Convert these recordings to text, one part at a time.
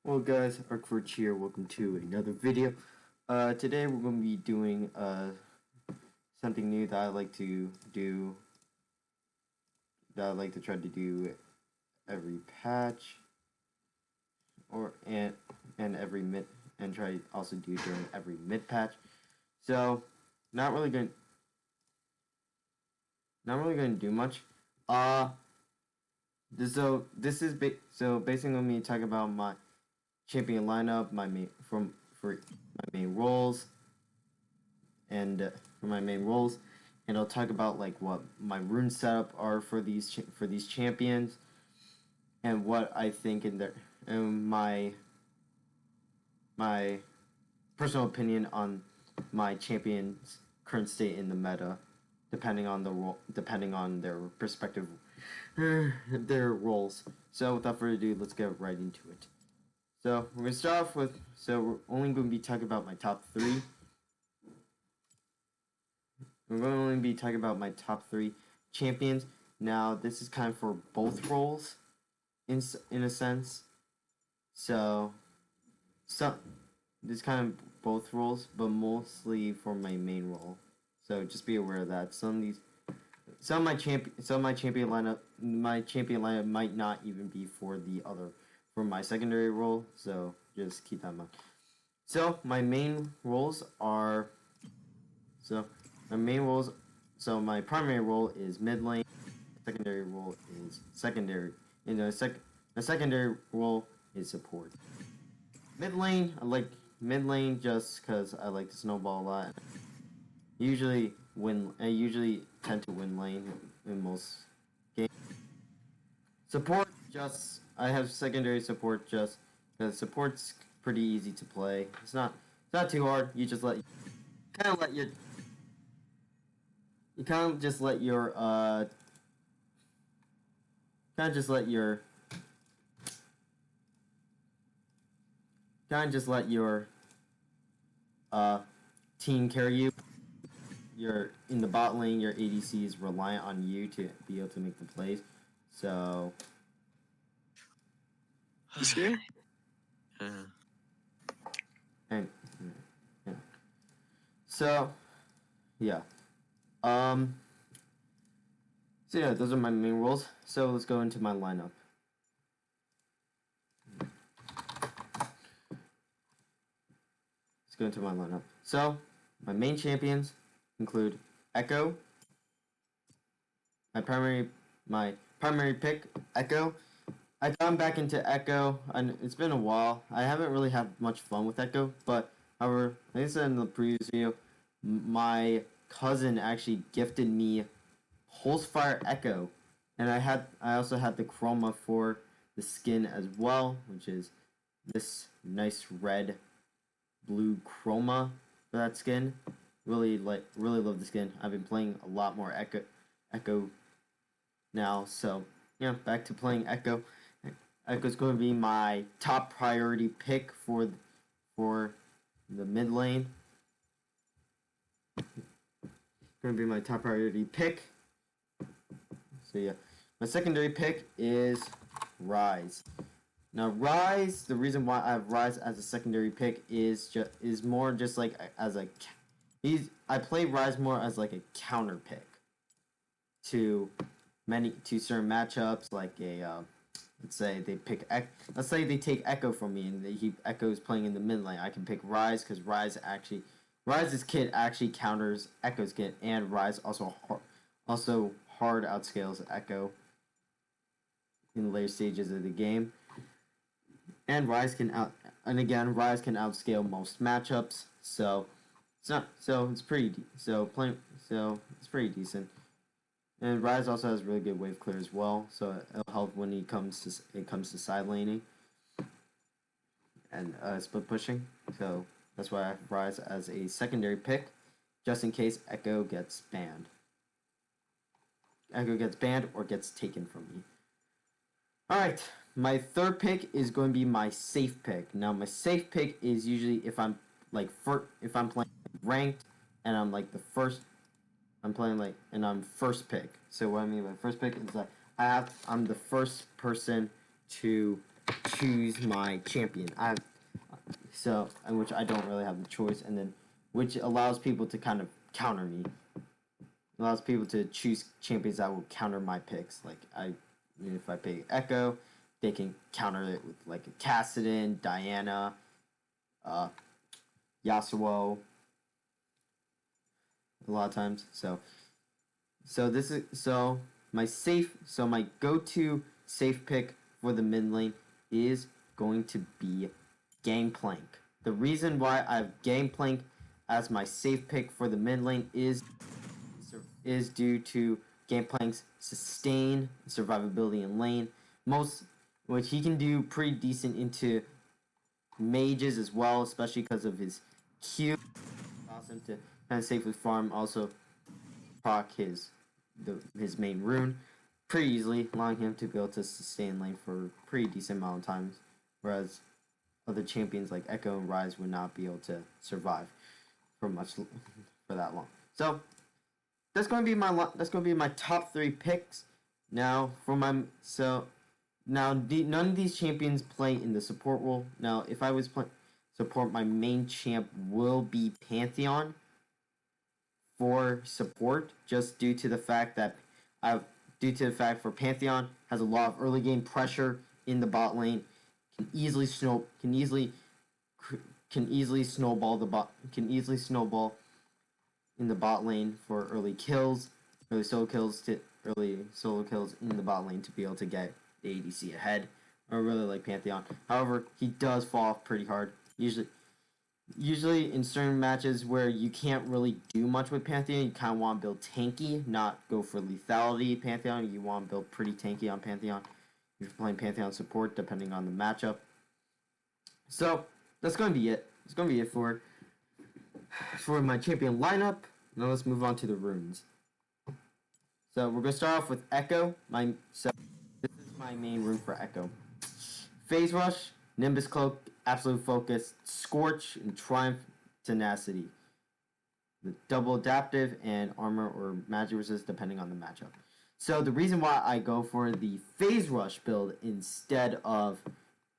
Well guys, Arcforge here, welcome to another video. Today we're going to be doing something new that I like to do, that I like to try to do every patch, and every mid, and try also do during every mid patch. So, not really going to do much. So basically I'm going to talk about my champion lineup, for my main roles, and and I'll talk about like what my rune setup are for these champions, and what I think and my personal opinion on my champions' current state in the meta, depending on their respective their roles. So without further ado, let's get right into it. So we're gonna start off with. So we're only going to be talking about my top three. We're going to only be talking about my top three champions. Now this is kind of for both roles, in a sense. So this kind of both roles, but mostly for my main role. So just be aware of that. Some of my champion lineup might not even be for my secondary role, so just keep that in mind. So my main roles are my primary role is mid lane, secondary role is secondary, and the secondary role is support. Mid lane, I like mid lane just because I like to snowball a lot. I usually tend to win lane in most games. Support, I have secondary support just because support's pretty easy to play. It's not too hard. You just let your team carry you. You're in the bot lane. Your ADC is reliant on you to be able to make the plays. So. Here? And yeah. So yeah. So yeah, those are my main roles. So let's go into my lineup. So my main champions include Echo. My primary pick, Echo. I've gone back into Echo, and it's been a while. I haven't really had much fun with Echo, but however, like I said in the previous video, my cousin actually gifted me Pulsefire Echo, and I also had the chroma for the skin as well, which is this nice red blue chroma for that skin. Really love the skin. I've been playing a lot more Echo now, so yeah, back to playing Echo. Echo's going to be my top priority pick for the mid lane. Going to be my top priority pick. So yeah, my secondary pick is Rise. Now Rise, the reason why I have Rise as a secondary pick is more just like I play Rise more as like a counter pick to certain matchups, like let's say they take Echo from me and Echo's playing in the mid lane. I can pick Rise because Rise's kit actually counters Echo's kit, and Rise also hard outscales Echo in the later stages of the game. And Rise can outscale most matchups, so it's pretty decent. And Rise also has really good wave clear as well, so it'll help when it comes to side laning and split pushing. So that's why I have Rise as a secondary pick, just in case Echo gets banned. Or gets taken from me. Alright, my third pick is going to be my safe pick. Now my safe pick is usually if I'm playing ranked and I'm like I'm first pick. So what I mean by first pick is that I'm the first person to choose my champion. Which I don't really have the choice, and then which allows people to kind of counter me. Allows people to choose champions that will counter my picks. Like if I pick Echo, they can counter it with like a Kassadin, Diana, Yasuo. A lot of times, so my go-to safe pick for the mid lane is going to be Gangplank. The reason why I have Gangplank as my safe pick for the mid lane is due to Gangplank's sustain survivability in lane, which he can do pretty decent into mages as well, especially because of his Q. It allows him to kind of safely farm, also proc his main rune pretty easily, allowing him to be able to sustain lane for a pretty decent amount of times, whereas other champions like Echo and Ryze would not be able to survive for that long. So that's going to be my top 3 picks. Now none of these champions play in the support role. Now if I was playing support, my main champ will be Pantheon for support, just due to the fact for Pantheon has a lot of early game pressure in the bot lane, can easily snowball in the bot lane for early solo kills in the bot lane to be able to get the ADC ahead. I really like Pantheon. However, he does fall off pretty hard. Usually in certain matches where you can't really do much with Pantheon, you kind of want to build tanky, not go for lethality Pantheon. You want to build pretty tanky on Pantheon if you're playing Pantheon support, depending on the matchup. So that's going to be it. It's going to be it for my champion lineup. Now let's move on to the runes. So we're going to start off with Echo. This is my main rune for Echo. Phase Rush, Nimbus Cloak, Absolute Focus, Scorch, and Triumph Tenacity. The double adaptive and armor or magic resist depending on the matchup. So the reason why I go for the Phase Rush build instead of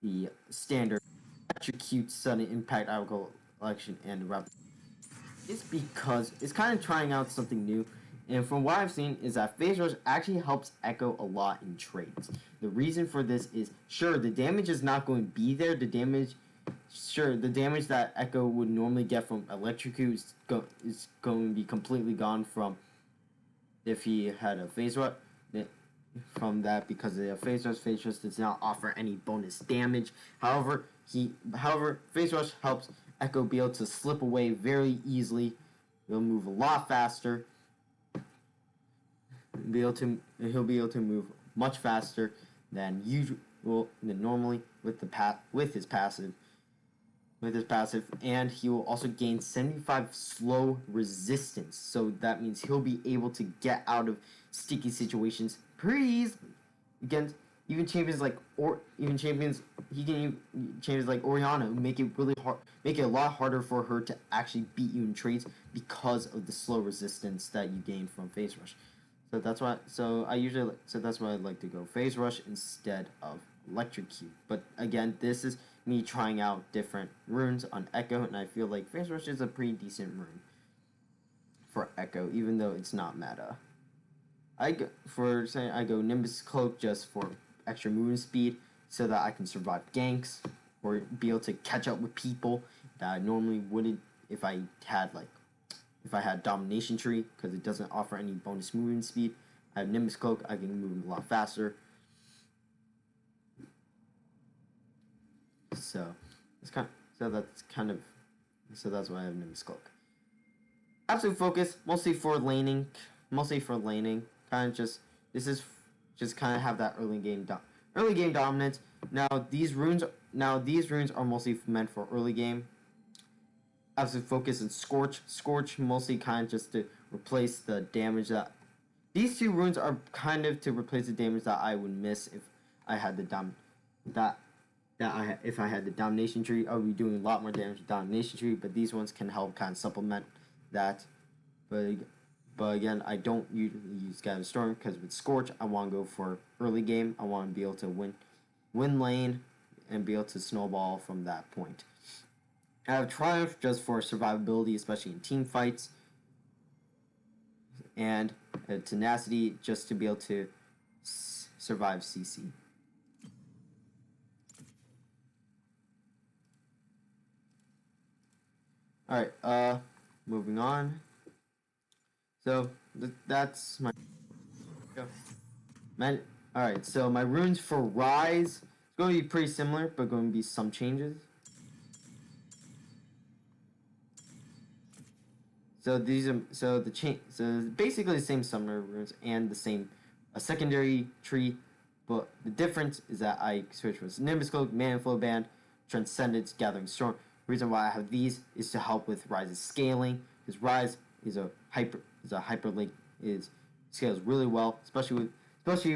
the standard Electrocute, Sudden Impact, Alcohol Election, and Rapid is because it's kind of trying out something new. And from what I've seen is that Phase Rush actually helps Echo a lot in trades. The reason for this is, sure, the damage is not going to be there. The damage that Echo would normally get from Electrocute is going to be completely gone from if he had a Phase Rush. From that, because the Phase Rush does not offer any bonus damage. However, Phase Rush helps Echo be able to slip away very easily. He'll move a lot faster. He'll be able to move much faster than normally with his passive. And he will also gain 75 slow resistance. So that means he'll be able to get out of sticky situations pretty easily against champions like Orianna, who make it a lot harder for her to actually beat you in trades because of the slow resistance that you gain from Phase Rush. So that's why. That's why I like to go Phase Rush instead of Electrocute. But again, this is me trying out different runes on Echo, and I feel like Phase Rush is a pretty decent rune for Echo, even though it's not meta. I go Nimbus Cloak just for extra movement speed, so that I can survive ganks or be able to catch up with people that I normally wouldn't if I had Domination Tree, because it doesn't offer any bonus movement speed. I have Nimbus Cloak, I can move a lot faster. So that's why I have Nimbus Cloak. Absolute Focus, mostly for laning. This is just kind of have that early game dominance. Now these runes are mostly meant for early game. Absolute Focus and Scorch mostly kind of just to replace the damage that these two runes are kind of to replace the damage that I would miss if I had the if I had the Domination Tree. I would be doing a lot more damage with Domination Tree, but these ones can help kind of supplement that. But again, I don't usually use Scatter Storm because with Scorch, I want to go for early game. I want to be able to win lane and be able to snowball from that point. I have Triumph just for survivability, especially in team fights, and Tenacity just to be able to survive CC. Alright, moving on. So, that's my... Alright, so my runes for Rise, it's going to be pretty similar, but going to be some changes. So these are so basically the same summoner runes and the same secondary tree, but the difference is that I switched with Nimbus Cloak, Mana Flow Band, Transcendence, Gathering Storm. The reason why I have these is to help with Rise's scaling, because Rise is a hyperlink scales really well, especially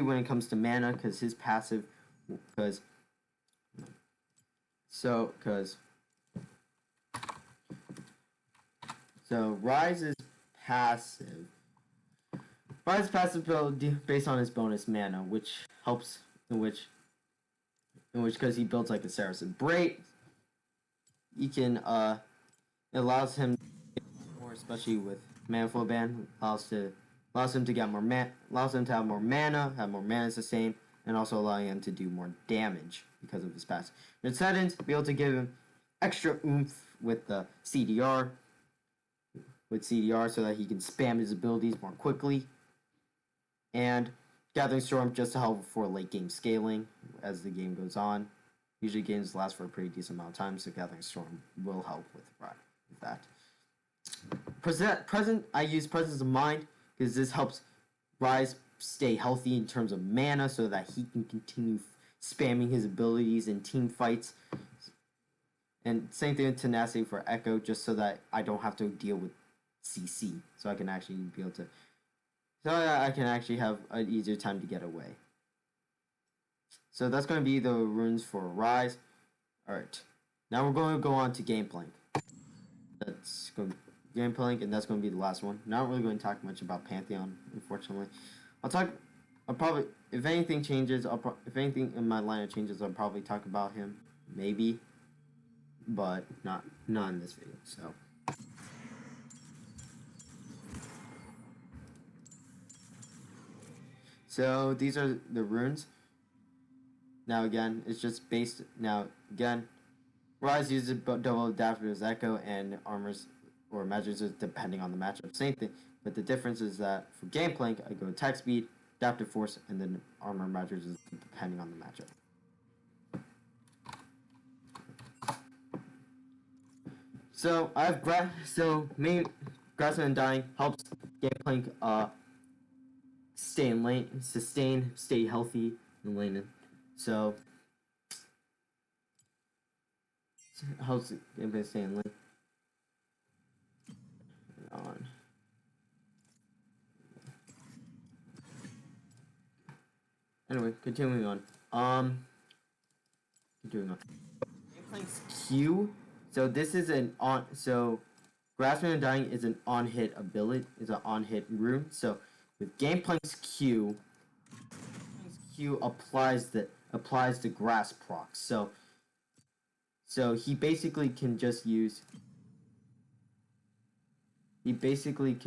when it comes to mana, because his passive So Rise's passive ability based on his bonus mana, which helps in which because he builds like a Saracen Braid, he can it allows him more, especially with Mana Flow Band, allows him to get more allows him to have more mana sustain, and also allowing him to do more damage because of his passive. Transcendence, be able to give him extra oomph with the CDR. So that he can spam his abilities more quickly, and Gathering Storm just to help for late game scaling as the game goes on. Usually games last for a pretty decent amount of time, so Gathering Storm will help with that. I use Presence of Mind because this helps Rise stay healthy in terms of mana so that he can continue spamming his abilities in team fights. And same thing with Tenacity for Echo, just so that I don't have to deal with CC, so I can actually have an easier time to get away. So that's going to be the runes for Rise. Alright, now we're going to go on to Gameplank. That's going to be Gameplank, and that's going to be the last one. Not really going to talk much about Pantheon, unfortunately. I'll probably, if anything changes, if anything in my lineup changes, I'll probably talk about him, maybe, but not in this video, so. So these are the runes. Now again, it's just based. Now again, Rise uses double Adaptive Echo and armors or magic resist depending on the matchup. Same thing, but the difference is that for Gameplank, I go attack speed, adaptive force, and then armor magic resist depending on the matchup. So I have Grassman Undying helps Gameplank stay in lane, stay healthy in lane. So it helps Gameplank stay in lane. Anyway, continuing on. Gameplank's Q. So this is Grassman Undying is an on-hit ability, is an on-hit rune. So with Gameplank's Q applies the grass proc. So he basically can just use Grassman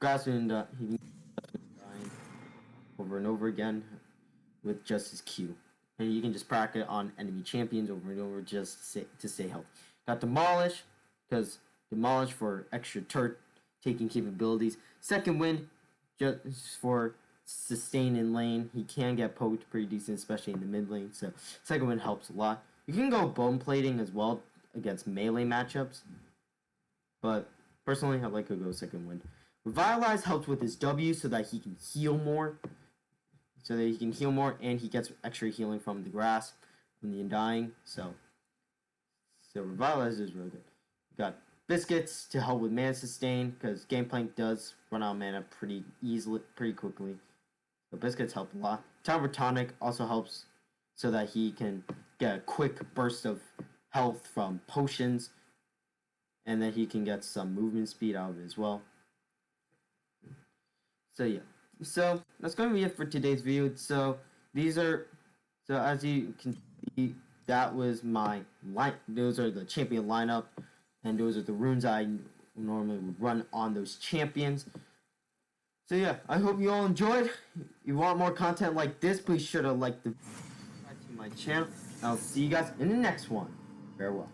Undying over and over again with just his Q. And you can just proc it on enemy champions over and over just to stay healthy. Got Demolish, because Demolish for extra turret taking capabilities. Second Wind, just for sustain in lane. He can get poked pretty decent, especially in the mid lane. So Second Wind helps a lot. You can go Bone Plating as well against melee matchups. But personally, I like to go Second Wind. Revitalize helps with his W so that he can heal more. And he gets extra healing from the grass, from the Undying. So Revitalize is really good. We got Biscuits to help with mana sustain, because Gameplank does run out of mana pretty quickly. So Biscuits help a lot. Tower Tonic also helps so that he can get a quick burst of health from potions, and then he can get some movement speed out of it as well. So yeah. So that's going to be it for today's video. So So as you can see, that was my line. Those are the champion lineup, and those are the runes I normally would run on those champions. So yeah, I hope you all enjoyed. If you want more content like this, please sure to like the subscribe to my channel. I'll see you guys in the next one. Farewell.